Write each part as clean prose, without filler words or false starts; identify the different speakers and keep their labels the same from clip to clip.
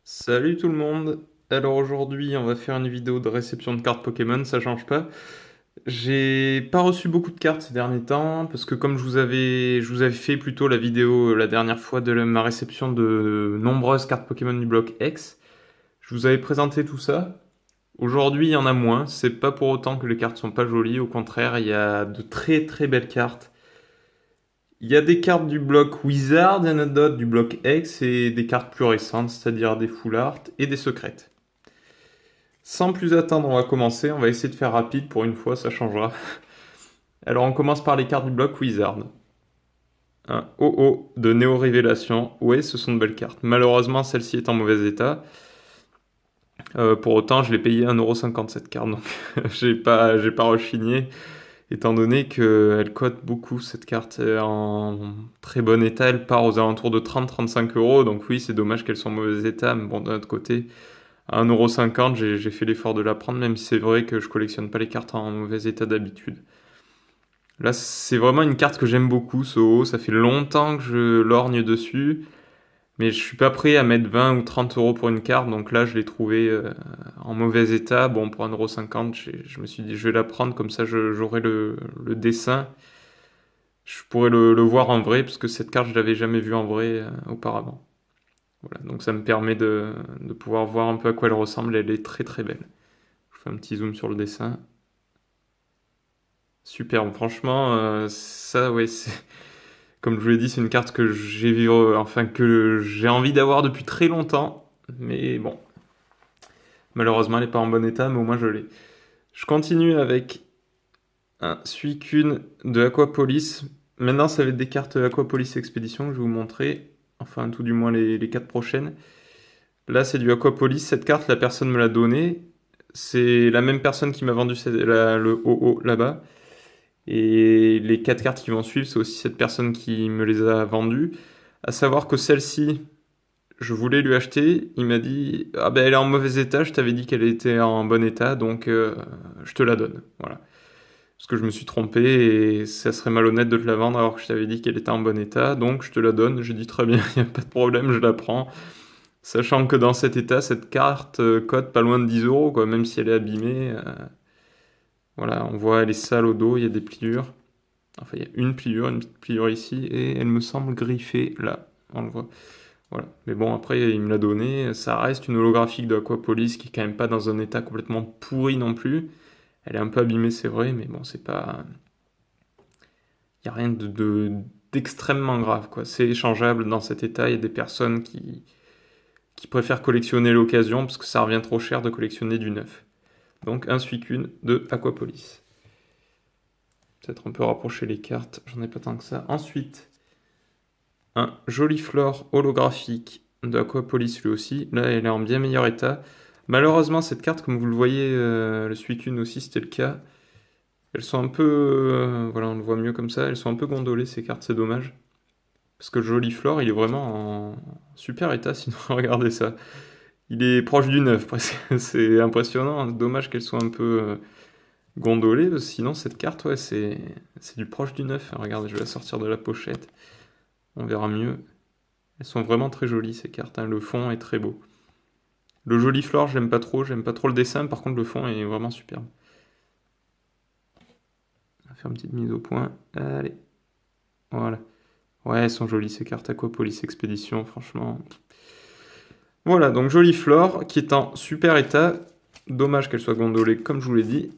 Speaker 1: Salut tout le monde! Alors aujourd'hui, on va faire une vidéo de réception de cartes Pokémon, ça change pas. J'ai pas reçu beaucoup de cartes ces derniers temps, parce que comme je vous avais fait plutôt la vidéo la dernière fois de ma réception de nombreuses cartes Pokémon du bloc X, je vous avais présenté tout ça. Aujourd'hui, il y en a moins, c'est pas pour autant que les cartes sont pas jolies, au contraire, il y a de très très belles cartes. Il y a des cartes du bloc Wizard, il y en a d'autres du bloc X, et des cartes plus récentes, c'est-à-dire des Full Art et des secrètes. Sans plus attendre, on va commencer. On va essayer de faire rapide pour une fois, ça changera. Alors, on commence par les cartes du bloc Wizard. Un OO de Néo Révélation. Ouais, ce sont de belles cartes. Malheureusement, celle-ci est en mauvais état. Pour autant, je l'ai payé 1,50€ cette carte, donc j'ai pas rechigné, étant donné qu'elle cote beaucoup cette carte est en très bon état. Elle part aux alentours de 30-35€, donc oui, c'est dommage qu'elle soit en mauvais état, mais bon, d'un autre côté, à 1,50€, j'ai fait l'effort de la prendre, même si c'est vrai que je collectionne pas les cartes en mauvais état d'habitude. Là, c'est vraiment une carte que j'aime beaucoup, ce haut. Ça fait longtemps que je lorgne dessus, mais je suis pas prêt à mettre 20 ou 30€ pour une carte, donc là, je l'ai trouvée en mauvais état. Bon, pour 1,50€, je me suis dit, je vais la prendre, comme ça, j'aurai le dessin. Je pourrais le voir en vrai, parce que cette carte, je l'avais jamais vue en vrai auparavant. Voilà, donc ça me permet de pouvoir voir un peu à quoi elle ressemble. Elle est très très belle. Je fais un petit zoom sur le dessin. Superbe, franchement, ça, ouais, comme je vous l'ai dit, c'est une carte que enfin que j'ai envie d'avoir depuis très longtemps. Mais bon, malheureusement, elle n'est pas en bon état, mais au moins je l'ai. Je continue avec un Suicune de Aquapolis. Maintenant, ça va être des cartes Aquapolis Expédition que je vais vous montrer. Enfin, tout du moins les 4 prochaines. Là, c'est du Aquapolis. Cette carte, la personne me l'a donnée. C'est la même personne qui m'a vendu le OO là-bas. Et les 4 cartes qui vont suivre, c'est aussi cette personne qui me les a vendues. À savoir que celle-ci, je voulais lui acheter. Il m'a dit: ah ben elle est en mauvais état, je t'avais dit qu'elle était en bon état, donc je te la donne. Voilà. Parce que je me suis trompé et ça serait malhonnête de te la vendre alors que je t'avais dit qu'elle était en bon état, donc je te la donne. J'ai dit très bien, il n'y a pas de problème, je la prends. Sachant que dans cet état, cette carte cote pas loin de 10€, quoi, même si elle est abîmée. Voilà, on voit, elle est sale au dos, il y a des pliures. Enfin, il y a une petite pliure ici, et elle me semble griffée là. On le voit. Voilà. Mais bon, après, il me l'a donné. Ça reste une holographique de Aquapolis qui est quand même pas dans un état complètement pourri non plus. Elle est un peu abîmée, c'est vrai, mais bon, c'est pas. Il n'y a rien d'extrêmement grave, quoi. C'est échangeable dans cet état. Il y a des personnes qui préfèrent collectionner l'occasion parce que ça revient trop cher de collectionner du neuf. Donc, un Suicune de Aquapolis. Peut-être on peut rapprocher les cartes, j'en ai pas tant que ça. Ensuite, un joli flore holographique de Aquapolis lui aussi. Là, elle est en bien meilleur état. Malheureusement, cette carte, comme vous le voyez, le Suicune aussi, c'était le cas. Elles sont un peu... voilà, on le voit mieux comme ça. Elles sont un peu gondolées, ces cartes, c'est dommage. Parce que le joli flore, il est vraiment en super état, sinon regardez ça. Il est proche du neuf, presque. C'est impressionnant. Dommage qu'elles soient un peu gondolées, parce que sinon, cette carte, ouais, c'est du proche du neuf. Regardez, je vais la sortir de la pochette. On verra mieux. Elles sont vraiment très jolies ces cartes, hein. Le fond est très beau. Le joli flore, j'aime pas trop le dessin, par contre le fond est vraiment superbe. On va faire une petite mise au point. Allez, voilà. Ouais, elles sont jolies ces cartes Aquapolis Expédition, franchement. Voilà, donc joli flore qui est en super état. Dommage qu'elle soit gondolée comme je vous l'ai dit.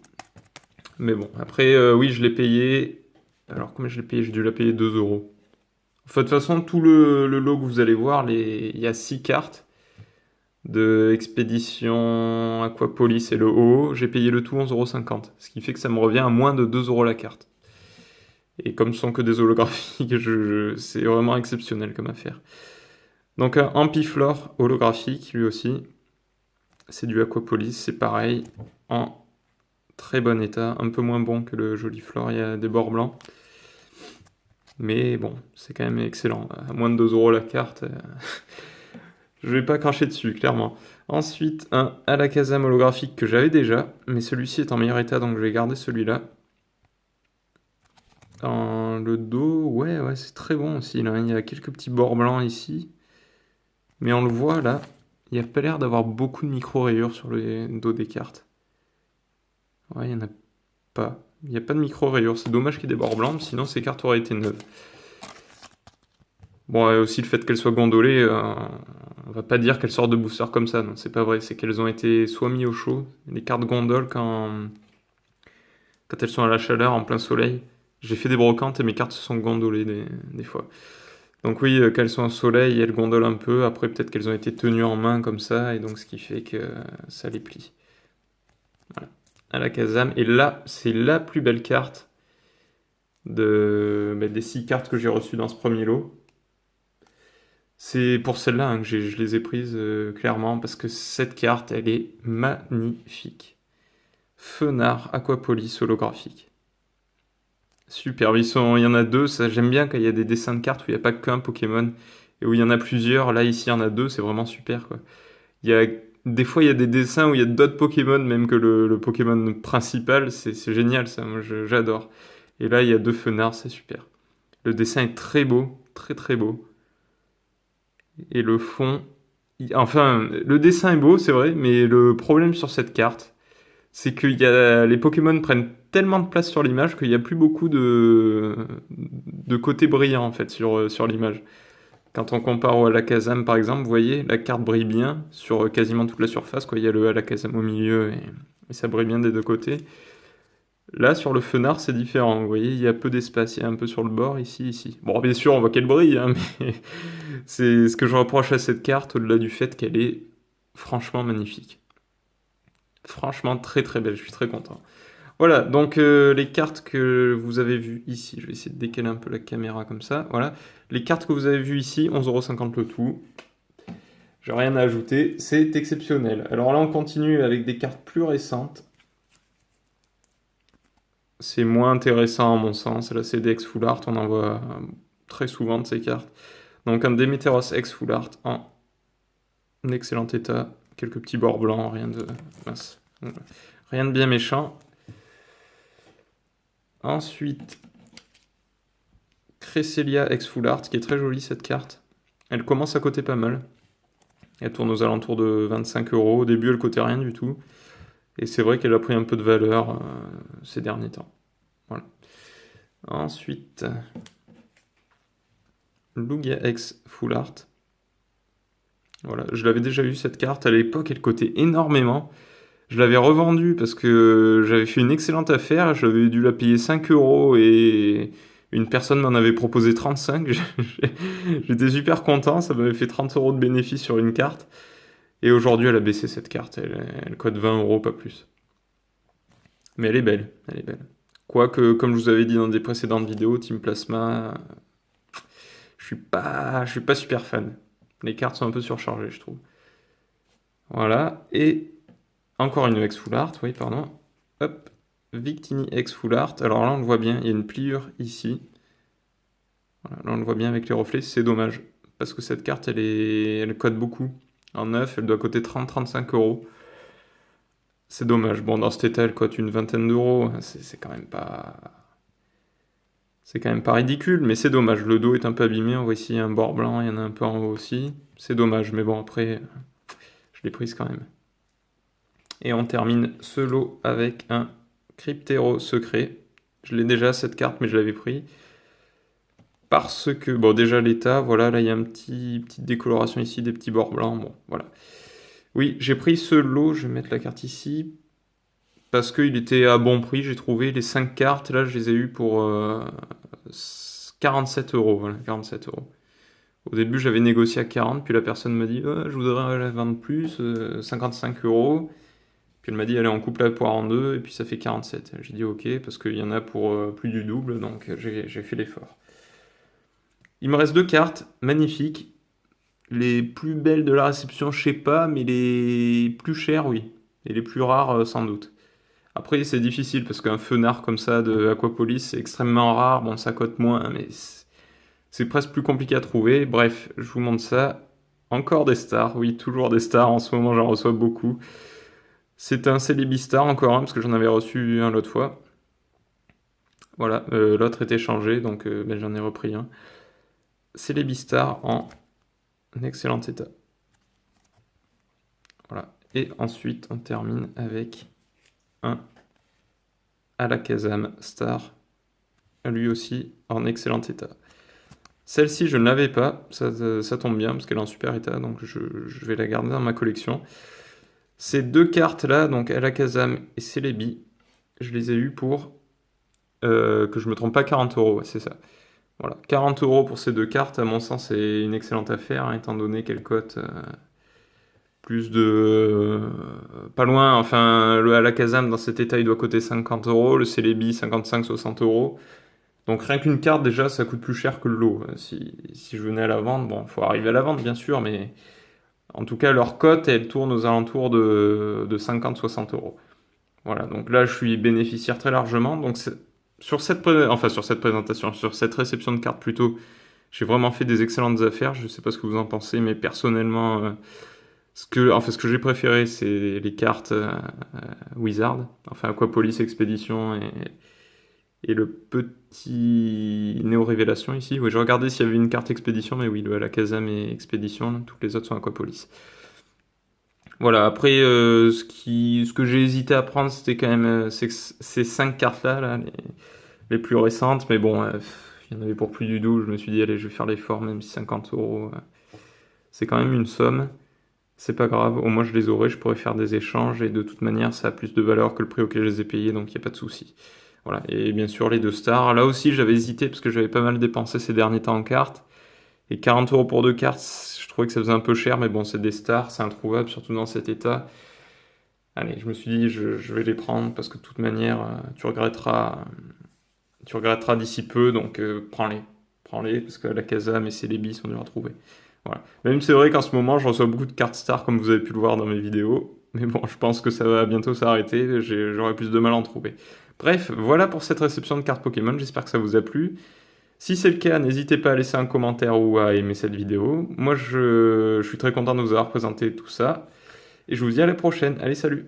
Speaker 1: Mais bon, après, oui, je l'ai payé. Alors, combien je l'ai payé? J'ai dû la payer 2€. Enfin, de toute façon, tout le lot que vous allez voir, il y a 6 cartes de Expédition Aquapolis et le OO, j'ai payé le tout 11,50€. Ce qui fait que ça me revient à moins de 2€ la carte. Et comme ce sont que des holographiques, c'est vraiment exceptionnel comme affaire. Donc un Ampiflore holographique, lui aussi. C'est du Aquapolis, c'est pareil, en très bon état. Un peu moins bon que le joli Flore, il y a des bords blancs. Mais bon, c'est quand même excellent. À moins de 2€ la carte, je vais pas cracher dessus, clairement. Ensuite, un Alakazam holographique que j'avais déjà, mais celui-ci est en meilleur état, donc je vais garder celui-là. Dans le dos, ouais, c'est très bon aussi. Là. Il y a quelques petits bords blancs ici. Mais on le voit là, Il n'y a pas l'air d'avoir beaucoup de micro-rayures sur le dos des cartes. Ouais, il n'y en a pas. Il n'y a pas de micro-rayures. C'est dommage qu'il y ait des bords blancs, sinon ces cartes auraient été neuves. Bon, et aussi le fait qu'elles soient gondolées, on va pas dire qu'elles sortent de booster comme ça, non, c'est pas vrai. C'est qu'elles ont été soit mises au chaud, les cartes gondoles quand elles sont à la chaleur, en plein soleil. J'ai fait des brocantes et mes cartes se sont gondolées des fois. Donc oui, qu'elles sont au soleil, elles gondolent un peu. Après, peut-être qu'elles ont été tenues en main comme ça, et donc ce qui fait que ça les plie. Voilà. Alakazam. Et là, c'est la plus belle carte des 6 cartes que j'ai reçues dans ce premier lot. C'est pour celle-là hein, que je les ai prises clairement, parce que cette carte, elle est magnifique. Fenard Aquapolis holographique. Super, il y en a deux, ça j'aime bien quand il y a des dessins de cartes où il n'y a pas qu'un Pokémon et où il y en a plusieurs. Là, ici, il y en a deux, c'est vraiment super quoi. Il y a, des fois, il y a des dessins où il y a d'autres Pokémon, même que le Pokémon principal, c'est génial ça, moi j'adore. Et là, il y a deux fenards, c'est super. Le dessin est très beau, très très beau. Et le fond, enfin, le dessin est beau, c'est vrai, mais le problème sur cette carte, c'est que les Pokémon prennent tellement de place sur l'image qu'il n'y a plus beaucoup de côté brillant en fait sur l'image. Quand on compare au Alakazam par exemple, vous voyez, la carte brille bien sur quasiment toute la surface, quoi. Il y a le Alakazam au milieu et ça brille bien des deux côtés. Là, sur le Fenard, c'est différent. Vous voyez, il y a peu d'espace. Il y a un peu sur le bord, ici, ici. Bon, bien sûr, on voit qu'elle brille, hein, mais c'est ce que je reproche à cette carte, au-delà du fait qu'elle est franchement magnifique. Franchement, très très belle. Je suis très content. Voilà, donc les cartes que vous avez vues ici, je vais essayer de décaler un peu la caméra comme ça, voilà. Les cartes que vous avez vues ici, 11,50€ le tout. J'ai rien à ajouter, c'est exceptionnel. Alors là, on continue avec des cartes plus récentes. C'est moins intéressant à mon sens. Là, c'est des ex full art, on en voit très souvent de ces cartes. Donc un Déméteros ex full art en excellent état. Quelques petits bords blancs, rien de bien méchant. Ensuite, Cresselia ex full art, qui est très jolie cette carte. Elle commence à coter pas mal. Elle tourne aux alentours de 25€. Au début, elle cotait rien du tout. Et c'est vrai qu'elle a pris un peu de valeur ces derniers temps. Voilà. Ensuite, Lugia X Full Art. Voilà, je l'avais déjà eu cette carte. À l'époque, elle cotait énormément. Je l'avais revendue parce que j'avais fait une excellente affaire. J'avais dû la payer 5€ et une personne m'en avait proposé 35. J'étais super content. Ça m'avait fait 30€ de bénéfice sur une carte. Et aujourd'hui, elle a baissé cette carte. Elle cote 20€, pas plus. Mais elle est belle. Elle est belle. Quoique, comme je vous avais dit dans des précédentes vidéos, Team Plasma, je suis pas super fan. Les cartes sont un peu surchargées, je trouve. Voilà. Et encore une X Full Art, oui, pardon. Hop. Victini X Full Art. Alors là, on le voit bien, il y a une pliure ici. Voilà, là, on le voit bien avec les reflets, c'est dommage. Parce que cette carte, elle cote beaucoup. En neuf, elle doit coter 30-35€. C'est dommage. Bon, dans cet état, elle cote une vingtaine d'euros. C'est quand même pas... C'est quand même pas ridicule, mais c'est dommage. Le dos est un peu abîmé. On voit ici un bord blanc, il y en a un peu en haut aussi. C'est dommage, mais bon, après, je l'ai prise quand même. Et on termine ce lot avec un Cryptero secret. Je l'ai déjà cette carte, mais je l'avais pris. Parce que, bon, déjà l'état, voilà, là il y a une petite décoloration ici, des petits bords blancs. Bon, voilà. Oui, j'ai pris ce lot, je vais mettre la carte ici. Parce qu'il était à bon prix, j'ai trouvé. Les 5 cartes, là, je les ai eues pour 47€. Voilà, 47€. Au début, j'avais négocié à 40, puis la personne m'a dit je voudrais la vendre plus, 55€. Puis elle m'a dit allez, on coupe la poire en deux, et puis ça fait 47. J'ai dit ok, parce qu'il y en a pour plus du double, donc j'ai fait l'effort. Il me reste 2 cartes, magnifiques. Les plus belles de la réception, je sais pas, mais les plus chères, oui. Et les plus rares, sans doute. Après, c'est difficile parce qu'un fenard comme ça de Aquapolis, c'est extrêmement rare. Bon, ça cote moins, mais c'est presque plus compliqué à trouver. Bref, je vous montre ça. Encore des stars, oui, toujours des stars. En ce moment, j'en reçois beaucoup. C'est un Célébistar, encore un, parce que j'en avais reçu un l'autre fois. Voilà, l'autre était changé, donc ben, j'en ai repris un. Célébistar en excellent état. Voilà. Et ensuite, on termine avec un Alakazam Star, lui aussi en excellent état. Celle-ci, je ne l'avais pas, ça tombe bien parce qu'elle est en super état, donc je vais la garder dans ma collection. Ces deux cartes-là, donc Alakazam et Celebi, je les ai eues pour, que je me trompe pas, 40 euros, c'est ça. Voilà, 40 euros pour ces deux cartes, à mon sens, c'est une excellente affaire, hein, étant donné qu'elles cotent plus de... pas loin, enfin, le Alakazam dans cet état, il doit coter 50 euros, le Celebi 55-60 euros. Donc rien qu'une carte, déjà, ça coûte plus cher que le lot. Si je venais à la vente, bon, il faut arriver à la vente, bien sûr, mais en tout cas, leur cote, elle tourne aux alentours de 50-60 euros. Voilà, donc là, je suis bénéficiaire très largement. Donc sur sur cette présentation, sur cette réception de cartes plutôt, j'ai vraiment fait des excellentes affaires. Je ne sais pas ce que vous en pensez, mais personnellement, ce que j'ai préféré, c'est les cartes Wizard, enfin Aquapolis Expédition et le petit Néo Révélation ici. Oui, je regardais s'il y avait une carte Expédition, mais oui, le Alakazam et Expédition, toutes les autres sont Aquapolis. Voilà, après, ce que j'ai hésité à prendre, c'était quand même ces 5 cartes-là, là, les plus récentes, mais bon, il y en avait pour plus du double. Je me suis dit, allez, je vais faire l'effort, même si 50 euros, c'est quand même une somme. C'est pas grave, au moins je les aurai, je pourrais faire des échanges, et de toute manière, ça a plus de valeur que le prix auquel je les ai payés, donc il n'y a pas de souci. Voilà, et bien sûr, les deux stars. Là aussi, j'avais hésité parce que j'avais pas mal dépensé ces derniers temps en cartes. Et 40 euros pour deux cartes, je trouvais que ça faisait un peu cher, mais bon, c'est des stars, c'est introuvable, surtout dans cet état. Allez, je me suis dit, je vais les prendre parce que de toute manière, tu regretteras d'ici peu, donc prends-les. Prends-les parce que la Kazam et Celebi sont durs à trouver. Voilà. Même c'est vrai qu'en ce moment, je reçois beaucoup de cartes stars, comme vous avez pu le voir dans mes vidéos. Mais bon, je pense que ça va bientôt s'arrêter, j'aurai plus de mal à en trouver. Bref, voilà pour cette réception de cartes Pokémon, j'espère que ça vous a plu. Si c'est le cas, n'hésitez pas à laisser un commentaire ou à aimer cette vidéo. Moi, je suis très content de vous avoir présenté tout ça. Et je vous dis à la prochaine. Allez, salut!